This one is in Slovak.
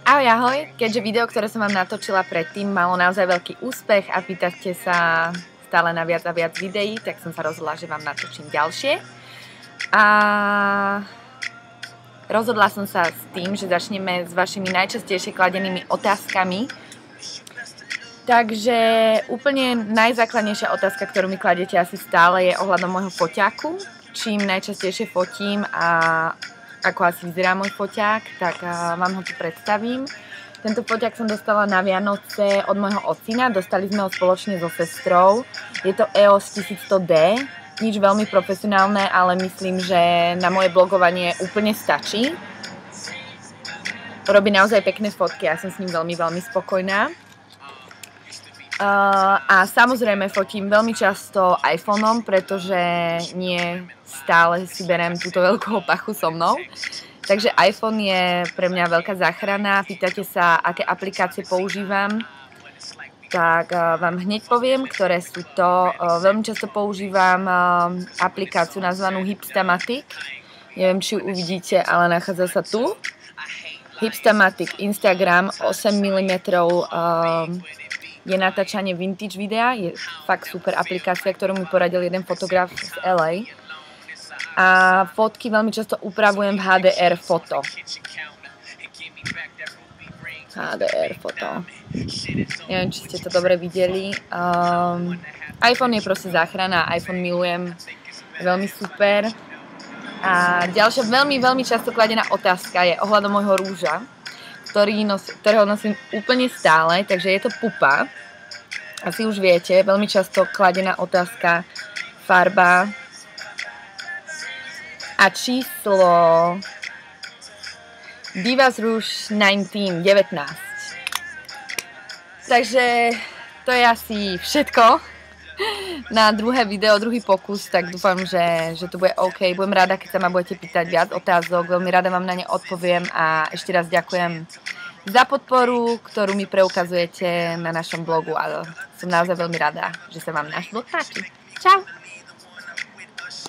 Ahoj, ahoj, keďže video, ktoré som vám natočila predtým, malo naozaj veľký úspech a pýtate sa stále na viac a viac videí, tak som sa rozhodla, že vám natočím ďalšie. A rozhodla som sa s tým, že začneme s vašimi najčastejšie kladenými otázkami. Takže úplne najzákladnejšia otázka, ktorú mi kladete asi stále, je ohľadom môjho foťáku. Čím najčastejšie fotím a ako asi vyzerá môj foťák, tak vám ho tu predstavím. Tento foťák som dostala na Vianoce od môjho ocina, dostali sme ho spoločne so sestrou. Je to EOS 1100D, nič veľmi profesionálne, ale myslím, že na moje blogovanie úplne stačí. Robí naozaj pekné fotky, ja som s ním veľmi, veľmi spokojná. A samozrejme fotím veľmi často iPhoneom, pretože nie stále si beriem túto veľkú opachu so mnou. Takže iPhone je pre mňa veľká záchrana. Pýtate sa, aké aplikácie používam, tak vám hneď poviem, ktoré sú to. Veľmi často používam aplikáciu nazvanú Hipstamatic. Neviem, či ju uvidíte, ale nachádza sa tu. Hipstamatic Instagram 8 mm je natáčanie vintage videa, je fakt super aplikácia, ktorú mi poradil jeden fotograf z LA. A fotky veľmi často upravujem v HDR foto. HDR foto. Neviem, či ste to dobre videli. iPhone je proste záchrana, iPhone milujem, veľmi super. A ďalšia veľmi, veľmi často kladená otázka je ohľadom môjho rúža, ktorého nosím úplne stále, takže je to pupa. Asi už viete, veľmi často kladená otázka, farba a číslo Divas Rouge 19. Takže to je asi všetko na druhé video, druhý pokus, tak dúfam, že to bude OK. Budem rada, keď sa ma budete pýtať viac otázok, veľmi rada vám na ne odpoviem a ešte raz ďakujem za podporu, ktorú mi preukazujete na našom blogu a som naozaj veľmi rada, že sa vám náš blog páči. Čau!